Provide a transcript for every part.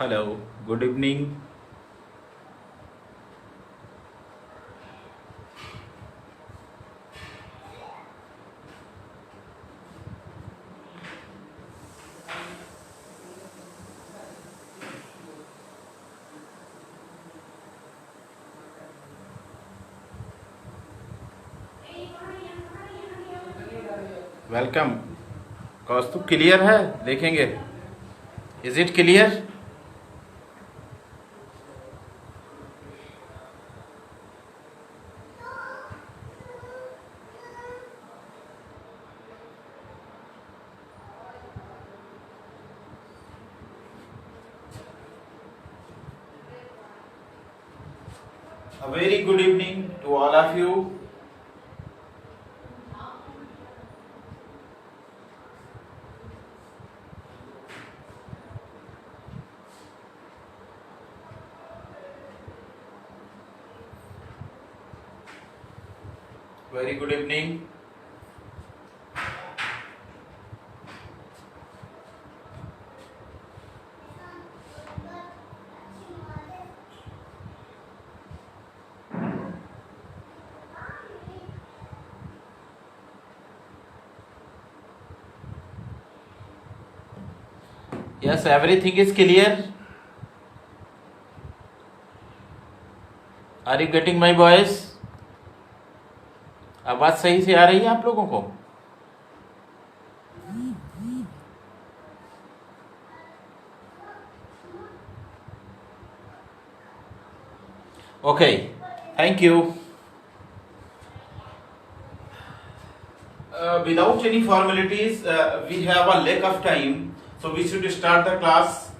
Hello, good evening. Welcome. कौस्तुभ clear है? देखेंगे। Is it clear? A very good evening to all of you. Very good evening. Yes, everything is clear. Are you getting my voice? आवाज सही से आ रही है आप लोगों को? Okay, thank you. Without any formalities, we have a lack of time, so we should start the class.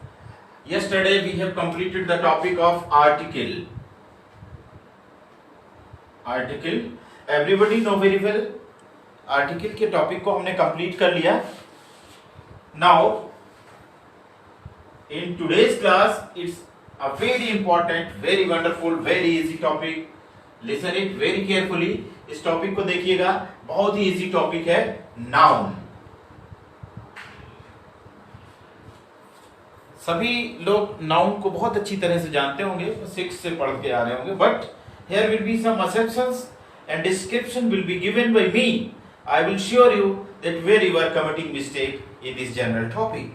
Yesterday we have completed the topic of article. Everybody know very well. Article के topic को हमने complete कर लिया. Now, in today's class, it's a very important, very wonderful, very easy topic. Listen it very carefully. इस topic को देखिएगा, बहुत ही easy topic है, नाउन। सभी लोग नाउन को बहुत अच्छी तरह से जानते होंगे, 6 से पढ़ के आ रहे होंगे, but here will be some assumptions and description will be given by me. I will show you that where you are committing mistake in this general topic.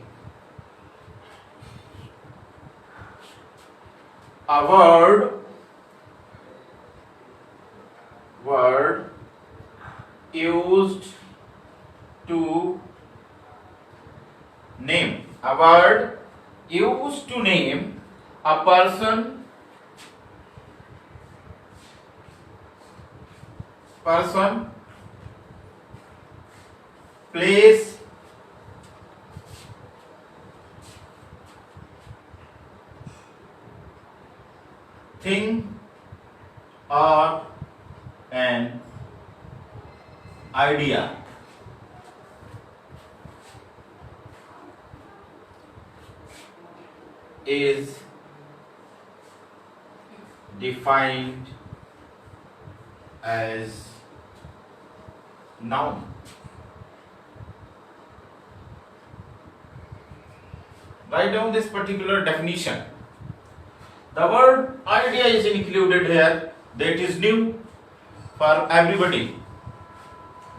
A word used to name. A word used to name a person, place, thing, or an idea. Is defined as noun. Write down this particular definition. The word idea is included here. That is new for everybody.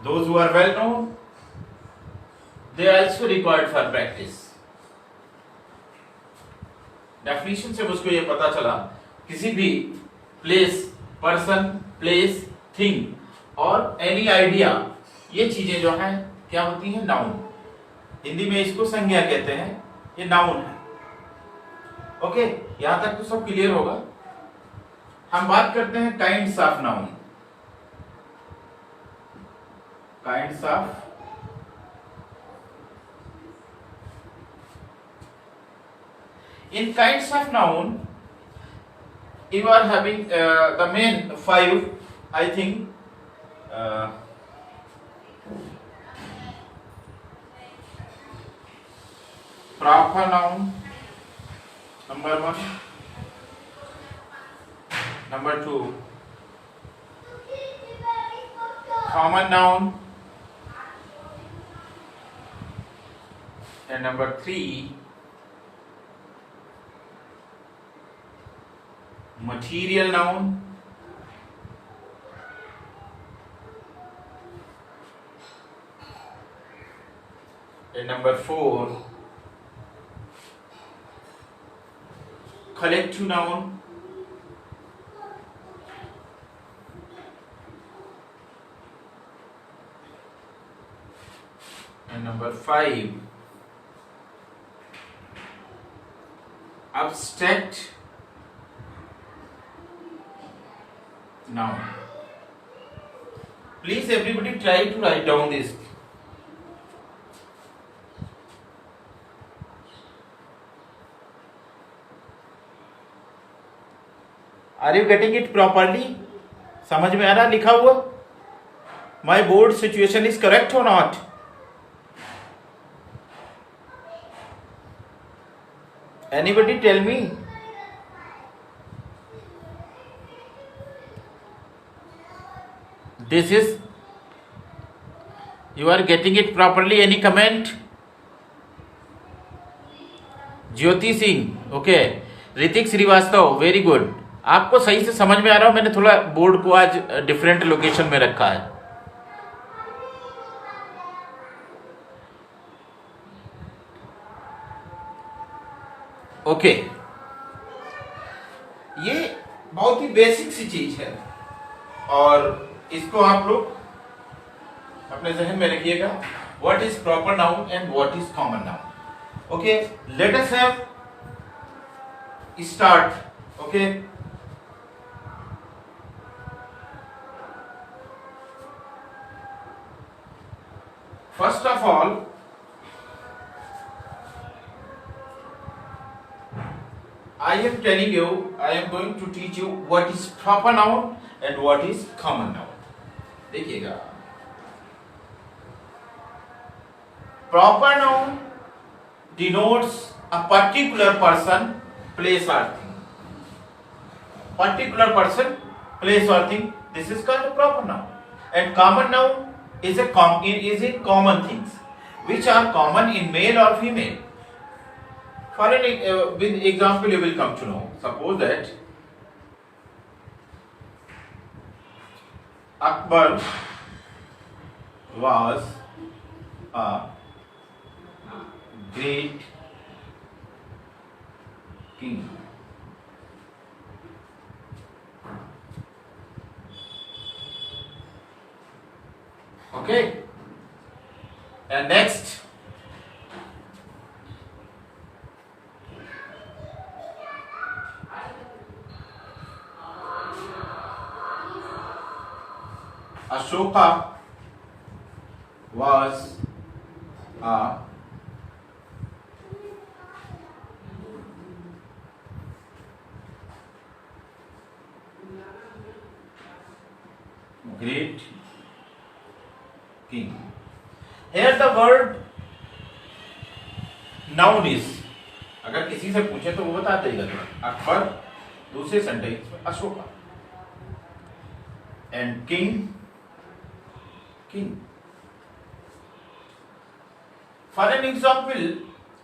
Those who are well known, they are also required for practice. Definition से मुझको ये पता चला, किसी भी place, person, place, thing और any idea, ये चीजें जो हैं क्या होती हैं? नाउन। हिंदी में इसको संज्ञा कहते हैं, ये नाउन है। ओके, यहां तक तो सब क्लियर होगा। हम बात करते हैं kinds of noun. Kinds of In kinds of noun, you are having the main 5, I think. Proper noun, number 1. Number 2, common noun. And number 3, material noun, and number 4 collective noun, and number 5 abstract noun. Please everybody try to write down this. Are you getting it properly? समझ में आ रहा लिखा हुआ? My board situation is correct or not? Anybody tell me? This is, you are getting it properly? Any comment? Jyoti Singh, okay. Hrithik Srivastava, very good. आपको सही से समझ में आ रहा हो? मैंने थोड़ा बोर्ड को आज डिफरेंट लोकेशन में रखा है. ओके. ये बहुत ही बेसिक सी चीज है और इसको आप लोग अपने जहन में रखिएगा. What is proper noun and what is common noun. Okay, let us have start. Okay, first of all, I am telling you, I am going to teach you what is proper noun and what is common noun. देखिएगा, proper noun denotes a particular person, place or thing. Particular person, place or thing. This is called a proper noun. And common noun is in common things which are common in male or female. For an with example you will come to know. Suppose that Akbar was a great king. Okay, and next Ashoka was a great king. Here the word noun is, अगर किसी से पूछे तो वो बता देगा. अकबर, दूसरे sentence में Ashoka, and king, king. For an example,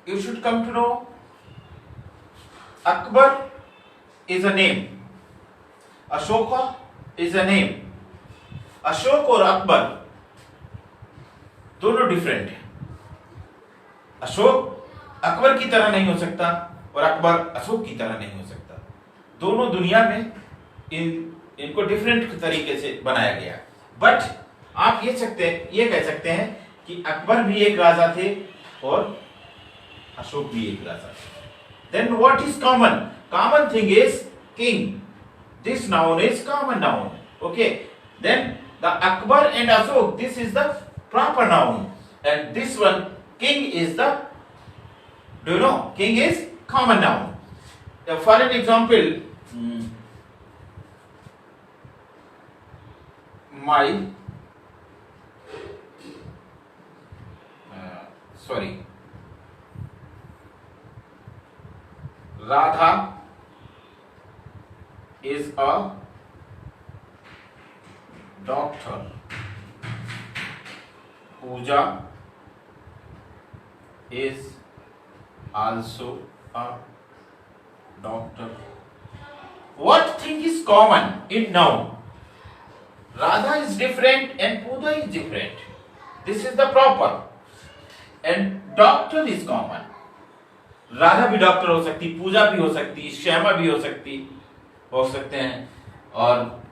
you should come to know Akbar is a name, Ashoka is a name. Ashok और अकबर दोनों डिफरेंट है. अशोक अकबर की तरह नहीं हो सकता और अकबर अशोक की तरह नहीं हो सकता. दोनों दुनिया में इनको डिफरेंट तरीके से बनाया गया. बट आप ये कह सकते हैं कि अकबर भी एक राजा थे और अशोक भी एक राजा थे. Then what is common? Common thing is king. This noun is common noun. Okay, then the Akbar and Ashok, this is the proper noun, and this one king is the, do you know, king is common noun. For an example, my Radha is a doctor. Pooja is also a doctor. What thing is common in noun? Radha is different and Pooja is different. This is the proper. And doctor is common. Radha भी doctor हो सकती, पूजा भी हो सकती, श्यामा भी हो सकते हैं, और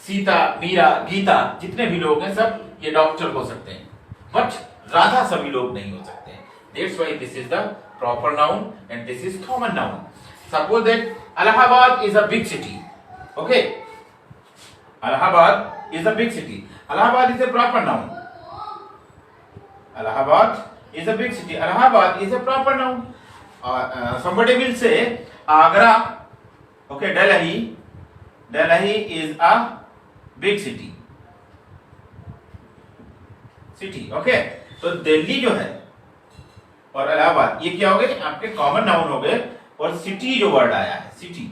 सीता, मीरा, गीता, जितने भी लोग हैं सब ये डॉक्टर हो सकते हैं, बट राधा सभी लोग नहीं हो सकते हैं. That's why this is the proper noun and this is common noun. Suppose that Allahabad is a big city. Okay, Allahabad is a big city. Allahabad is a proper noun. Allahabad is a big city. Allahabad is a proper noun. Somebody will say Agra. Okay, Delhi is a big city. Okay, तो दिल्ली जो है और इलाहाबाद ये क्या हो गए, आपके common noun हो गए, और सिटी जो वर्ड आया है सिटी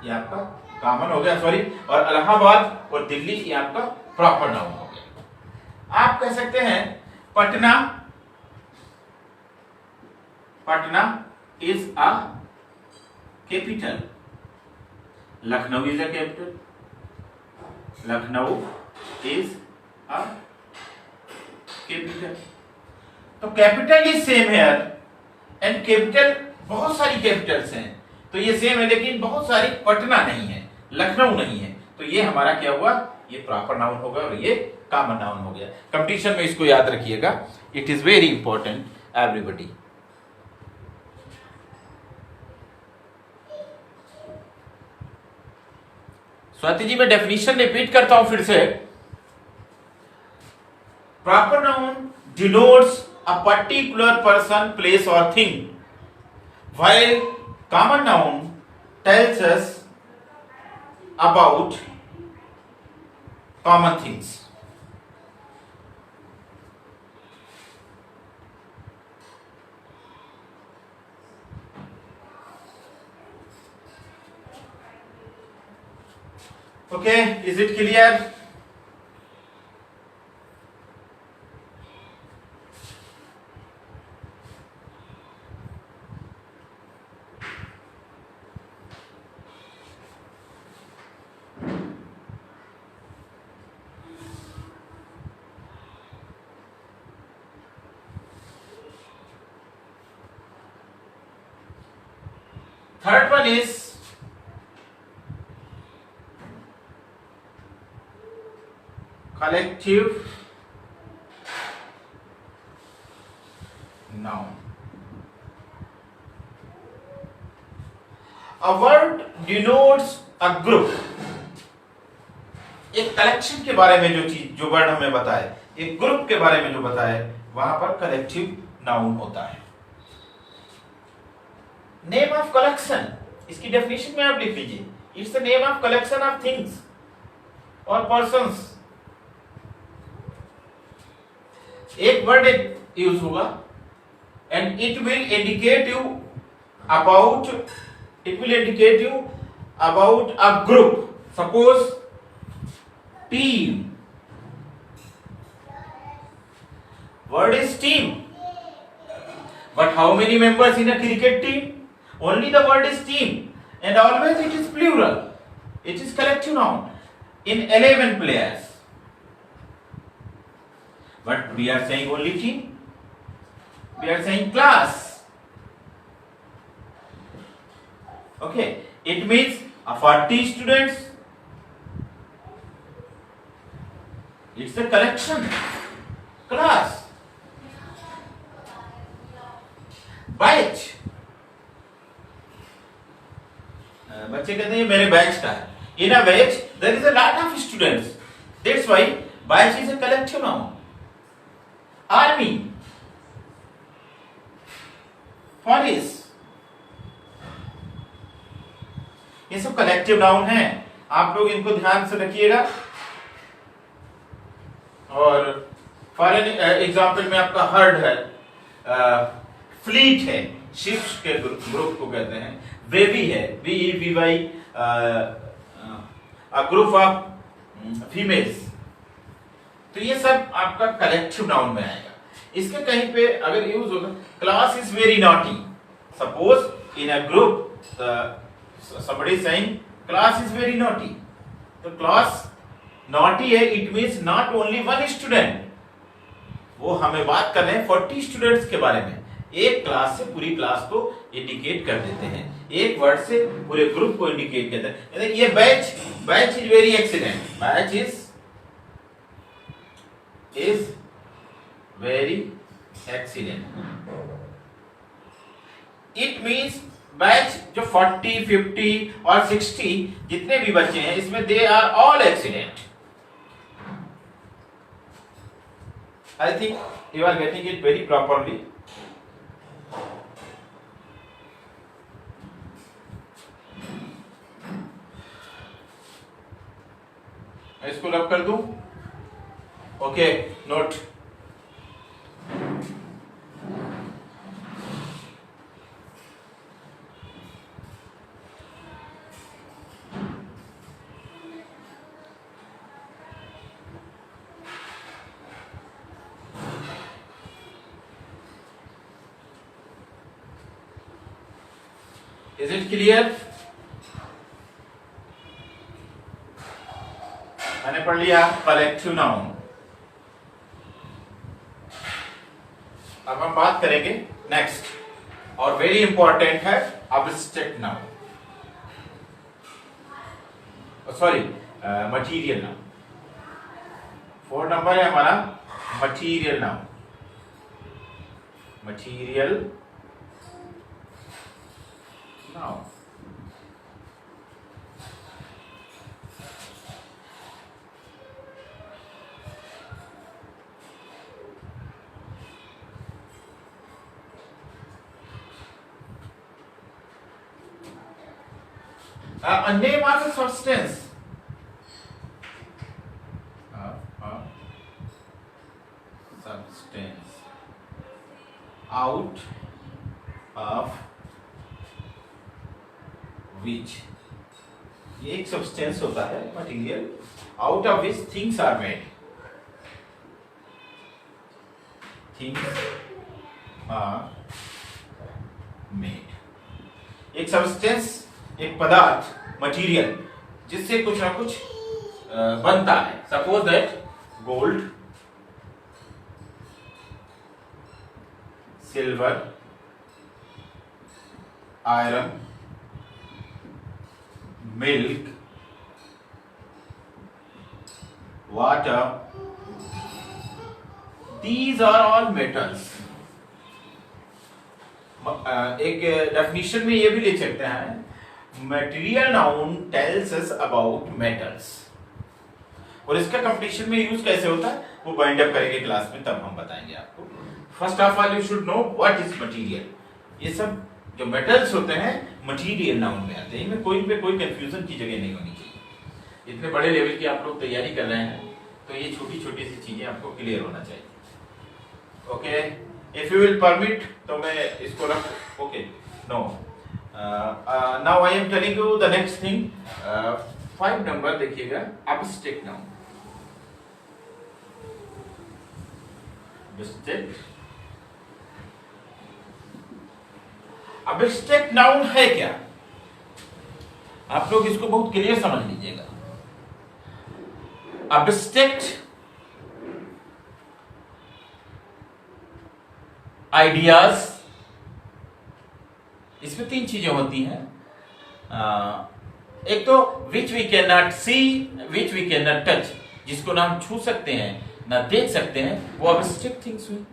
ये आपका कॉमन हो गया, सॉरी, और इलाहाबाद और दिल्ली ये आपका प्रॉपर नाउन हो गया. आप कह सकते हैं Patna is a capital. Lucknow is a capital. Lucknow is a capital. तो capital is same here and capital बहुत सारी कैपिटल्स हैं, तो ये सेम है, लेकिन बहुत सारी पटना नहीं है, लखनऊ नहीं है, तो ये हमारा क्या हुआ, ये प्रॉपर नाउन होगा और ये कॉमन नाउन हो गया. कंपटीशन में इसको याद रखिएगा, it is very important everybody. Swati ji मैं डेफिनेशन रिपीट करता हूं फिर से. Proper noun denotes a particular person, place or thing, while common noun tells us about common things. Okay, is it clear? Third one is collective noun. A word denotes a group. एक collection के बारे में जो word हमें बताए, एक group के बारे में जो बताए, वहां पर कलेक्टिव नाउन होता है. नेम ऑफ कलेक्शन, इसकी डेफिनेशन में आप लिख लीजिए, it's the name of collection of things और पर्संस. एक वर्ड यूज होगा and it will indicate you about a group. Suppose team, word is team, but how many members in a cricket team? Only the word is team, and always it is plural, it is collective noun. In 11 players, but we are saying only team, we are saying class. Okay, it means 40 students, it's a collection, class. Batch, बच्चे कहते हैं मेरे batch का है. In a batch there is a lot of students, that's why batch is a collective noun. Army, police, ये सब collective noun है. आप लोग इनको ध्यान से रखिएगा. और फॉर एग्जाम्पल में आपका हर्ड है, फ्लीट है, शिप्स के ग्रुप को कहते हैं. वेवी है, VEVY, a group of females. तो ये सब आपका कलेक्टिव नाउन में आएगा. इसके कहीं पे अगर यूज होगा, class is very naughty. Suppose in a group somebody is saying class is very naughty, तो class naughty है, it means not only one student. वो हमें बात कर रहे हैं 40 स्टूडेंट्स के बारे में. एक क्लास से पूरी क्लास को इंडिकेट कर देते हैं, एक वर्ड से पूरे ग्रुप को इंडिकेट करते हैं. ये batch is very excellent. Batch is very excellent. It means batch जो 40, 50 और 60 जितने भी बच्चे हैं इसमें they are all excellent. I think you are getting it very properly. मैं इसको रब कर दूं. Okay, note. Is it clear? मैंने पढ़ लिया कलेक्टिव नाउन. अब हम बात करेंगे नेक्स्ट, और वेरी इंपॉर्टेंट है abstract noun. Sorry, material noun. 4 number है हमारा material noun. Material noun. A name of a substance. Substance out of which, ये एक सब्सटेंस होता है material, out of which things are made. Things are made. एक substance, एक पदार्थ, material, जिससे कुछ ना कुछ बनता है. Suppose that gold, silver, iron, milk, water, these are all metals. एक डेफिनेशन में ये भी लिख सकते हैं, material noun tells us about metals. और इसका कंपटीशन में यूज कैसे होता है वो बाइंड अप करेंगे क्लास में, तब हम बताएंगे आपको. First of all you should know what is material. ये सब जो मेटल्स होते हैं मटेरियल नाउन में आते हैं. इनमें कोई कंफ्यूजन की जगह नहीं होनी चाहिए. इतने बड़े लेवल की आप लोग तैयारी कर रहे हैं तो ये छोटी छोटी सी चीजें आपको क्लियर होना चाहिए. Okay, if you will permit तो मैं इसको रख. Okay, no, now I am telling you the next thing. 5 नंबर देखिएगा, एब्स्ट्रैक्ट नाउन. एब्स्ट्रैक्ट नाउन है क्या? आप लोग इसको बहुत क्लियर समझ लीजिएगा. एब्स्ट्रैक्ट आइडियाज, इसमें 3 चीजें होती हैं. एक तो which we can not see, which we can not touch, जिसको ना हम छू सकते हैं ना देख सकते हैं, वो एब्स्ट्रैक्ट थिंग्स हुई.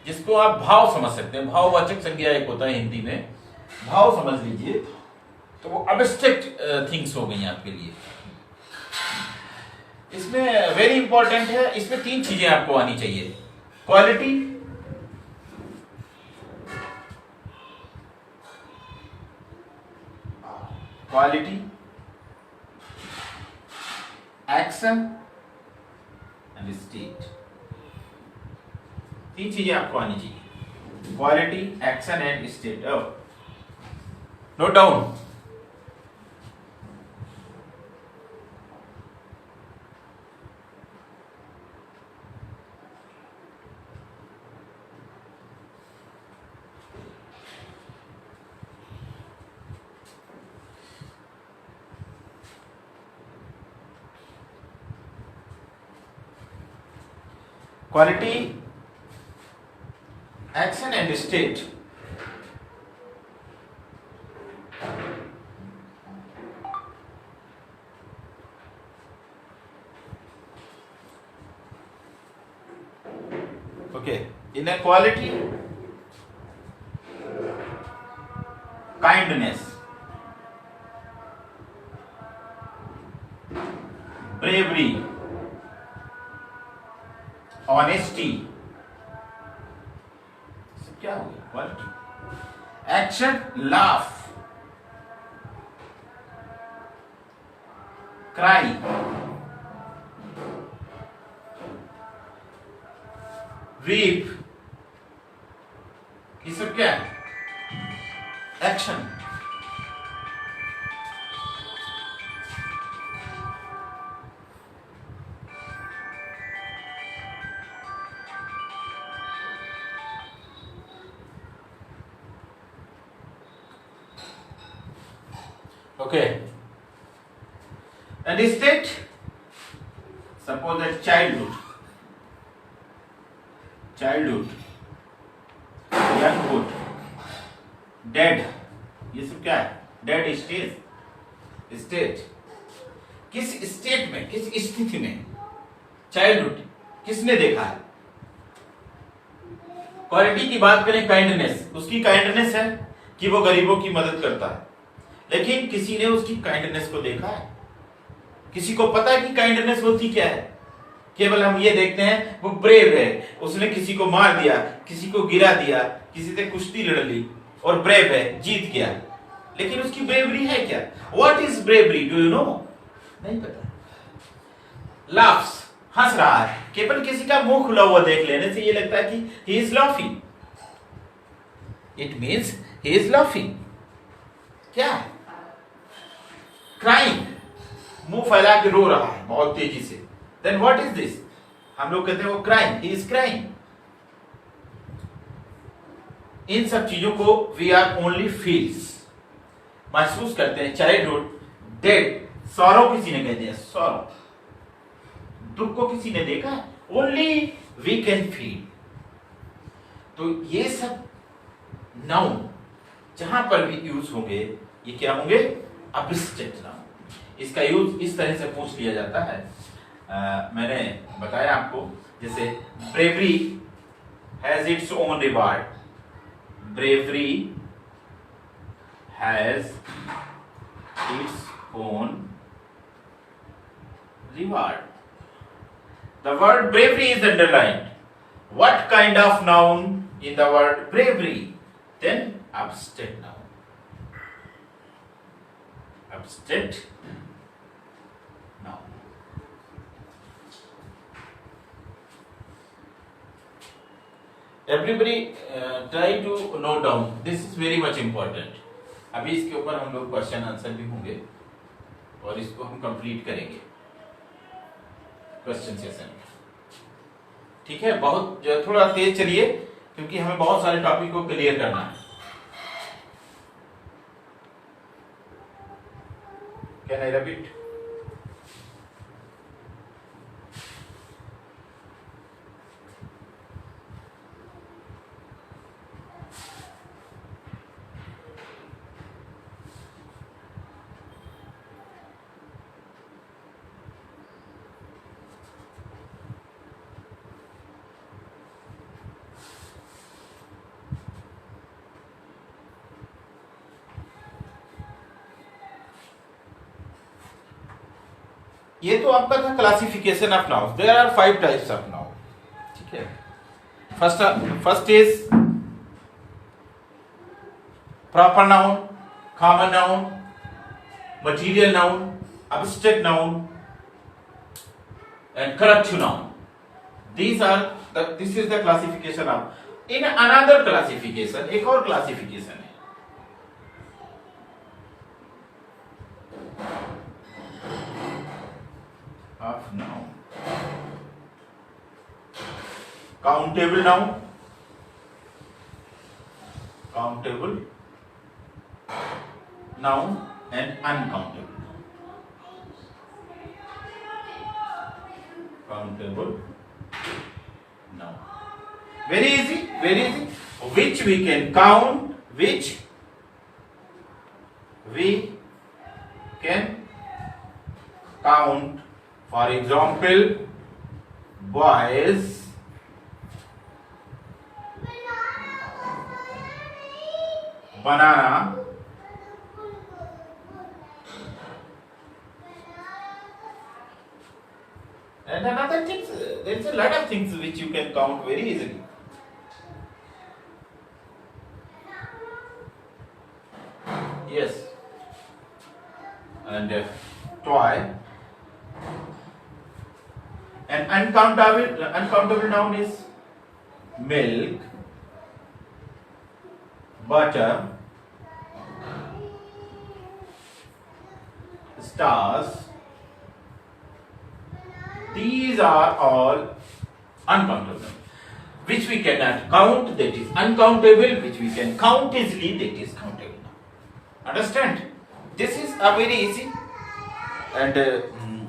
जिसको आप भाव समझ सकते हैं, भाववाचक संज्ञा एक होता है हिंदी में, भाव समझ लीजिए, तो वो एब्स्ट्रैक्ट थिंग्स हो गई आपके लिए. इसमें वेरी इंपॉर्टेंट है, इसमें 3 चीजें आपको आनी चाहिए. Quality, action and state. 3 चीजें आपको आनी चाहिए. Quality, action and state. Note down. Quality, action and state. Okay, inequality, kindness, bravery, honesty, क्या हो गया quality. Action, laugh, cry, weep, ये सब क्या है, action. Okay, and state, suppose that childhood, younghood, dead, ये सब क्या है, डेड स्टेट, किस स्टेट में, किस स्थिति में, चाइल्डहुड किसने देखा है। क्वालिटी की बात करें, काइंडनेस, उसकी काइंडनेस है कि वो गरीबों की मदद करता है, लेकिन किसी ने उसकी काइंडनेस को देखा है, किसी को पता है कि काइंडनेस होती क्या है। केवल हम ये देखते हैं वो ब्रेव है, उसने किसी को मार दिया, किसी को गिरा दिया, किसी से कुश्ती लड़ ली और ब्रेव है, जीत गया, लेकिन उसकी ब्रेवरी है क्या, what is bravery, do you know, नहीं पता। लाफ्स, हंस रहा है, केवल किसी का मुंह खुला हुआ देख लेने से ये लगता है कि he is laughing, it means he is laughing. क्या है, क्राइंग, मुंह फैला के रो रहा है बहुत तेजी से, देन व्हाट इज दिस, हम लोग कहते हैं वो क्राइंग, ही इज क्राइंग। इन सब चीजों को वी आर ओनली फील्स, महसूस करते हैं। चाइल्डहुड, डेड, सॉरो किसी ने कह दिया, सॉरो, दुख को किसी ने देखा, ओनली वी कैन फील। तो ये सब नाउन जहां पर भी यूज होंगे, ये क्या होंगे, अब्स्ट्रैक्ट नाउन। इसका यूज इस तरह से पूछ लिया जाता है, मैंने बताया आपको, जैसे bravery has its own reward, bravery has its own reward. The word bravery is underlined. What kind of noun in the word bravery? Then abstract noun. Abstract noun. Everybody try to note down. This is very much important. अभी इसके ऊपर हम लोग question answer भी होंगे और इसको हम कंप्लीट करेंगे क्वेश्चन सेशन। ठीक है, बहुत थोड़ा तेज चलिए क्योंकि हमें बहुत सारे टॉपिक को क्लियर करना है। Can I repeat? ये तो आपका था classification of noun. There are 5 types of noun. ठीक है, first is proper noun, common noun, material noun, abstract noun and corrective noun. This is the classification of. In another classification, एक और classification है, of noun, countable noun, countable noun and uncountable. Countable Very easy, very easy. Which we can count, which we can count. For example, boys banana, and another things. There is a lot of things which you can count very easily. Yes, and toy. An uncountable noun is milk, butter, stars. These are all uncountable, which we cannot count, that is uncountable, which we can count easily, that is countable. Understand? This is a very easy, and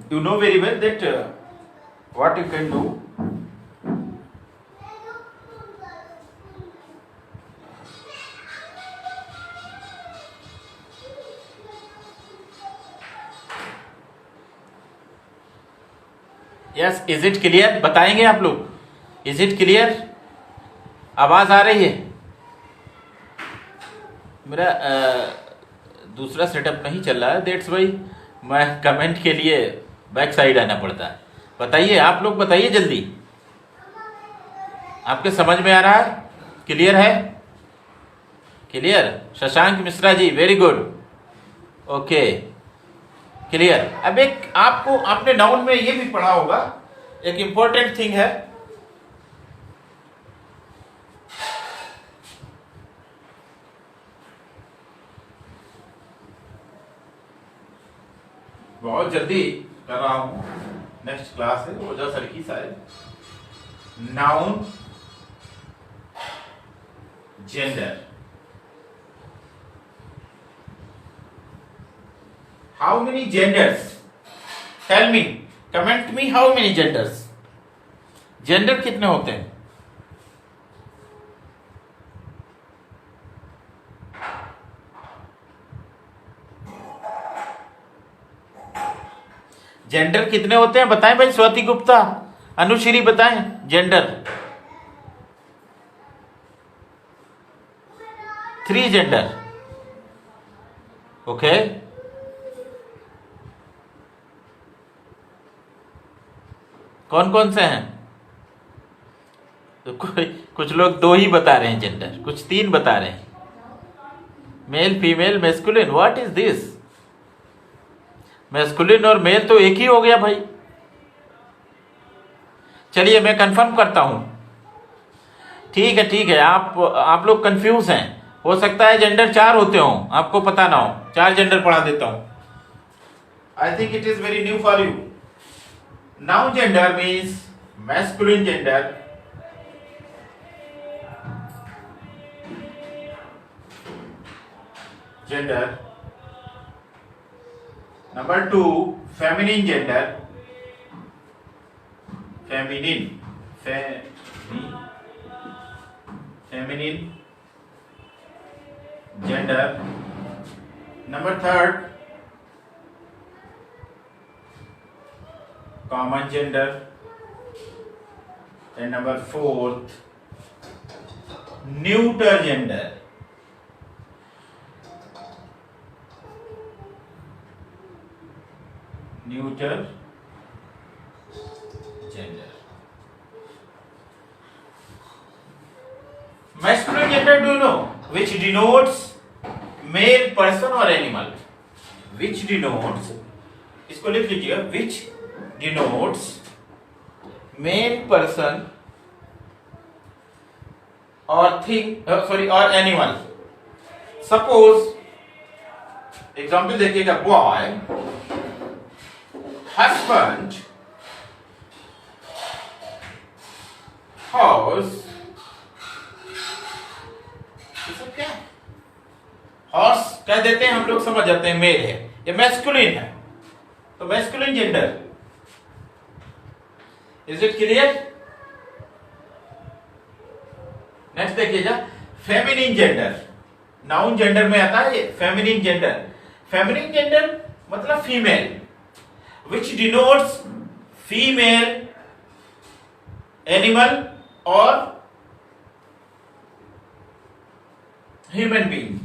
you know very well that what you can do. Yes, is it clear? बताएंगे आप लोग, is it clear? आवाज आ रही है? मेरा दूसरा setup नहीं चल रहा है, दैट्स वाई मैं कमेंट के लिए बैक साइड आना पड़ता है। बताइए आप लोग, बताइए जल्दी, आपके समझ में आ रहा है? क्लियर है? Clear? Shashank Mishra ji, very good, okay, clear. अब एक आपको, आपने नाउन में ये भी पढ़ा होगा, एक इंपॉर्टेंट थिंग है, बहुत जल्दी कर रहा हूं, नेक्स्ट क्लास है ओझा सर की शायद। Noun gender, how many genders? Tell me, comment me, how many genders? Gender कितने होते हैं? जेंडर कितने होते हैं बताएं भाई, स्वाति गुप्ता, अनुश्री बताएं जेंडर। 3 gender, okay. कौन कौन से हैं? तो कुछ लोग 2 ही बता रहे हैं जेंडर, कुछ 3 बता रहे हैं, male, female, masculine. What is this? Masculine और मेल तो एक ही हो गया भाई। चलिए मैं कंफर्म करता हूं, ठीक है, ठीक है, आप लोग कंफ्यूज हैं, हो सकता है जेंडर 4 होते हो, आपको पता ना हो। 4 जेंडर पढ़ा देता हूं, I think it is very new for you. Noun gender means masculine gender, Number 2, feminine gender. Feminine gender. Number 3, common gender. And number 4, neuter gender. Neuter gender. Masculine gender, do you know? Which denotes male person or animal. Which denotes, इसको लिख लीजिएगा, which denotes male person or thing, or animal. Suppose example देखिएगा, boy, husband, house, ये सब क्या है? Horse कह देते हैं हम लोग, समझ जाते हैं मेल है, ये मैस्कुलिन है, तो masculine gender. Is it clear? Next देखिएगा, फेमिनिन जेंडर। नाउन जेंडर में आता है ये फेमिनिन जेंडर। फेमिनिन जेंडर मतलब फीमेल, विच डिनोट्स फीमेल एनिमल और ह्यूमन बीइंग,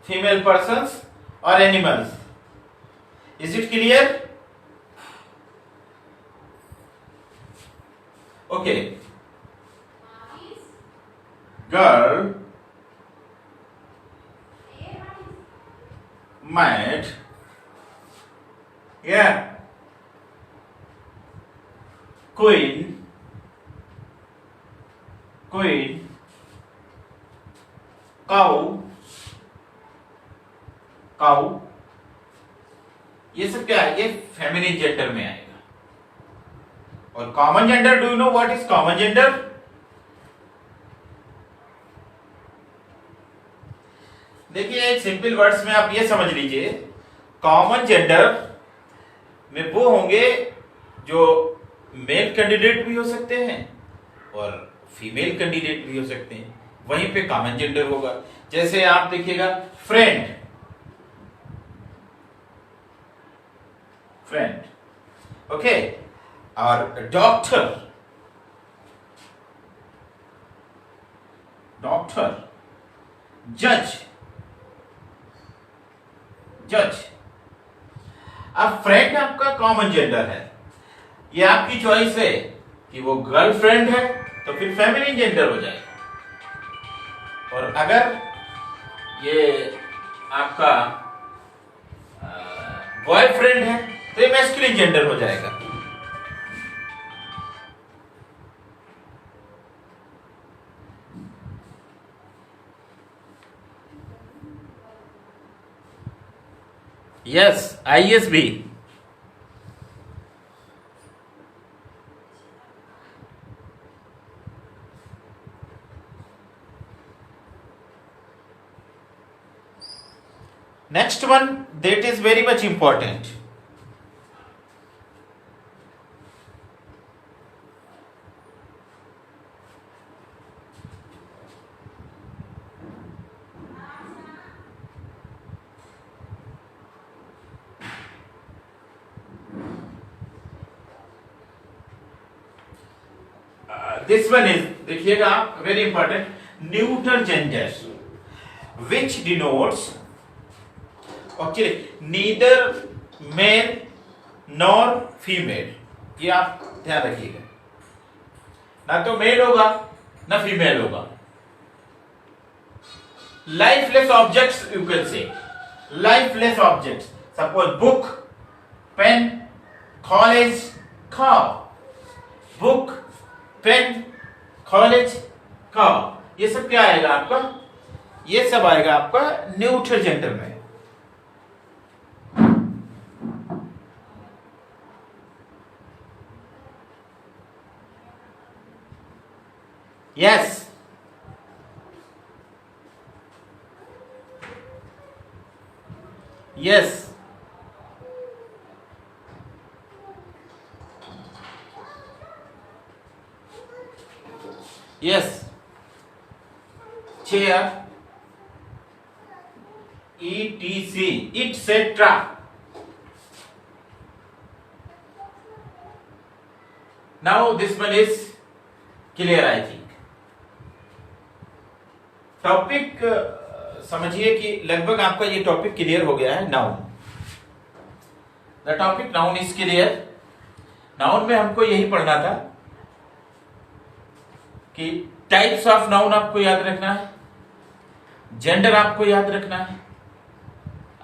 फीमेल पर्सन्स और animals. Is it clear? Okay. Girl might, yeah, queen, cow, ये सब क्या है? ये फेमिनिन जेंडर में आएगा। और common gender, do you know what is common gender? देखिए, एक सिंपल वर्ड्स में आप ये समझ लीजिए, कॉमन जेंडर में वो होंगे जो मेल कैंडिडेट भी हो सकते हैं और फीमेल कैंडिडेट भी हो सकते हैं, वहीं पे कॉमन जेंडर होगा। जैसे आप देखिएगा, फ्रेंड, ओके, और डॉक्टर, जज। अब फ्रेंड आपका कॉमन जेंडर है, ये आपकी चॉइस है कि वो गर्लफ्रेंड है तो फिर फेमिनिन जेंडर हो जाएगा, और अगर ये आपका बॉयफ्रेंड है तो ये मैस्कुलिन जेंडर हो जाएगा। Yes, ISB। Next one that is very much important. This one is, देखिएगा आप, very important, neuter gender, which denotes okay neither male nor female। ये आप ध्यान रखिएगा, ना तो मेल होगा ना फीमेल होगा। Lifeless objects, you can say lifeless objects, suppose book, pen, college, cow. Book, pen, college, cow, ये सब क्या आएगा आपका? ये सब आएगा आपका न्यूट्रल जेंडर में। Yes, yes, yes, chair, ETC, etc. Now this one is clear, I think. Topic समझिए कि लगभग आपका ये टॉपिक क्लियर हो गया है। Noun, the topic noun is clear. Noun में हमको यही पढ़ना था कि टाइप्स ऑफ नाउन आपको याद रखना है, जेंडर आपको याद रखना है।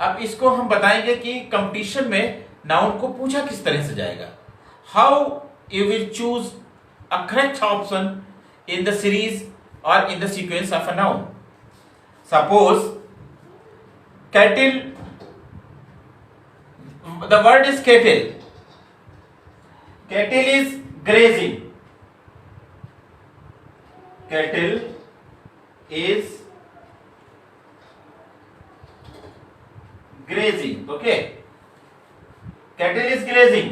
अब इसको हम बताएंगे कि कंपटीशन में नाउन को पूछा किस तरह से जाएगा। How you will choose a correct option in the series or in the sequence of a noun. Suppose kettle, the word is kettle. Kettle is grazing. Kettle is grazing. Okay. Kettle is grazing.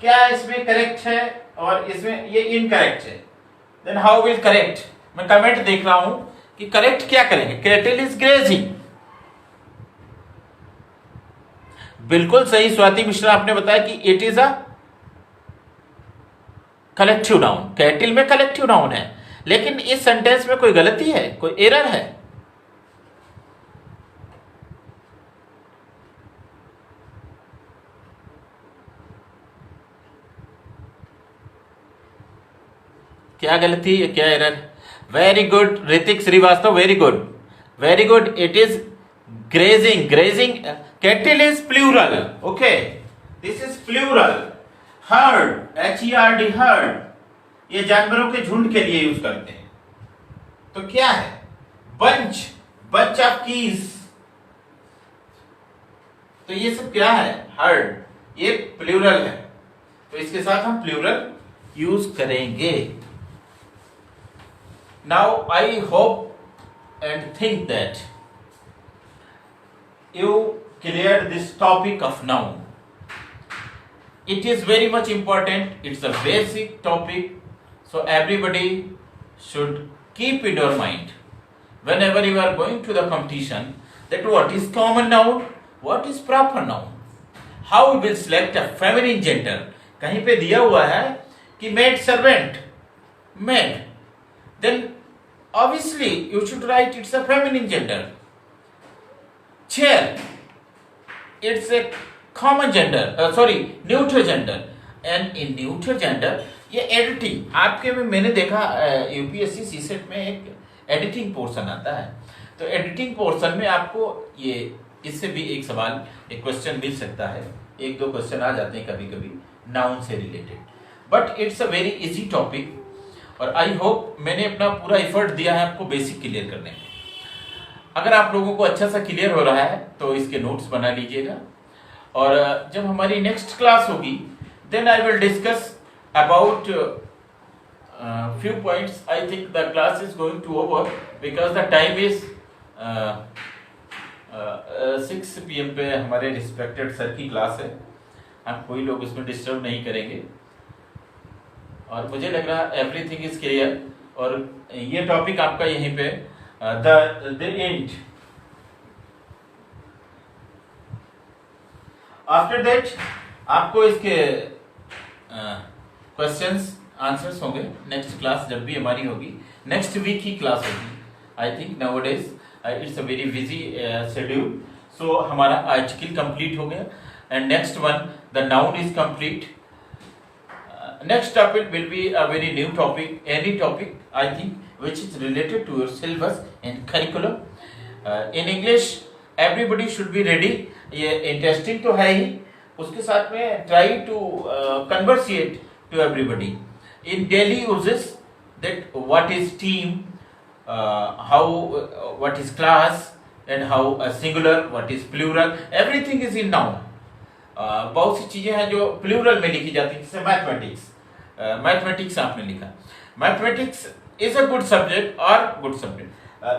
क्या इसमें correct है और इसमें ये incorrect है, then how will correct, मैं comment देख रहा हूं कि करेक्ट क्या करेंगे। कैटल इज ग्रेजिंग, बिल्कुल सही स्वाति मिश्रा आपने बताया कि it is a collective noun, कैटिल में कलेक्टिव नाउन है, लेकिन इस सेंटेंस में कोई गलती है, कोई एरर है। क्या गलती है, क्या error? Very good Hrithik Srivastava, very good, very good. It is grazing, grazing, cattle is plural, okay, this is plural. Herd, HERD, herd, ये जानवरों के झुंड के लिए यूज करते हैं। तो क्या है? बंच, बंच ऑफ कीज, तो ये सब क्या है? हर्ड, ये प्लूरल है, तो इसके साथ हम प्लूरल यूज करेंगे। Now I hope and think that you cleared this topic of noun. It is very much important, it's a basic topic, so everybody should keep in your mind whenever you are going to the competition that what is common noun, what is proper noun, how we will select a feminine gender. कहीं पे दिया हुआ है कि maid servant, maid, then obviously you should write it's a feminine gender. Chair, it's a common gender, neutral gender, and in neutral gender ये editing आपके में मैंने देखा यूपीएससी सीसेट में एक एडिटिंग पोर्शन आता है, तो एडिटिंग पोर्शन में आपको ये इससे भी एक सवाल, एक क्वेश्चन मिल सकता है, एक दो क्वेश्चन आ जाते हैं कभी कभी नाउन से related, but it's a very easy topic, और आई होप मैंने अपना पूरा एफर्ट दिया है आपको बेसिक क्लियर करने में। अगर आप लोगों को अच्छा सा क्लियर हो रहा है तो इसके नोट्स बना लीजिएगा, और जब हमारी नेक्स्ट क्लास होगी then I will discuss about few points. I think the class is going to over because the time is 6 PM पे हमारे रिस्पेक्टेड सर की क्लास है, हम कोई लोग इसमें डिस्टर्ब नहीं करेंगे, और मुझे लग रहा है एवरीथिंग इज क्लियर, और ये टॉपिक आपका यहीं पे the end. After that आपको इसके क्वेश्चंस आंसर्स होंगे नेक्स्ट क्लास जब भी हमारी होगी, नेक्स्ट वीक की क्लास होगी। I think nowadays it's a very busy schedule, so हमारा आर्टिकल कंप्लीट हो गया, and next one the noun is complete. Next topic will be a very new topic, any topic I think which is related to your syllabus and curriculum. In English everybody should be ready, ये interesting तो है ही, उसके साथ में try to conversate to everybody in daily uses, that what is team, how what is class, and how a singular, what is plural, everything is in noun. बहुत सी चीजें हैं जो प्लूरल में लिखी जाती हैं, जैसे मैथमेटिक्स, मैथमेटिक्स आपने लिखा, mathematics is a good subject और good subject,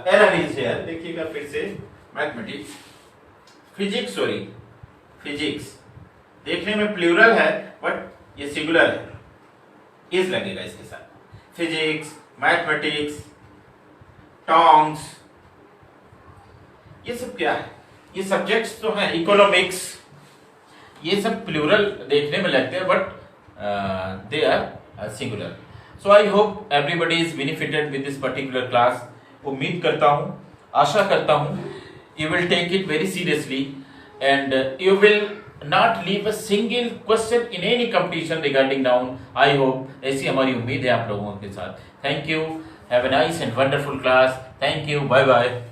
error is here, देखिएगा फिर से मैथमेटिक्स, फिजिक्स, फिजिक्स देखने में प्लूरल है बट ये सिंगुलर है, इज लगेगा इसके साथ, फिजिक्स, मैथमेटिक्स, टॉन्ग्स, ये सब क्या है, ये सब्जेक्ट्स तो हैं, इकोनॉमिक्स, ये सब प्लूरल देखने में लगते हैं but they are singular. So I hope everybody is benefited with this particular class. उम्मीद करता हूँ, आशा करता हूँ you will take it very seriously and you will not leave a single question in any competition regarding noun. I hope, ऐसी हमारी उम्मीद है आप लोगों के साथ। Thank you, have a nice and wonderful class. Thank you, bye bye.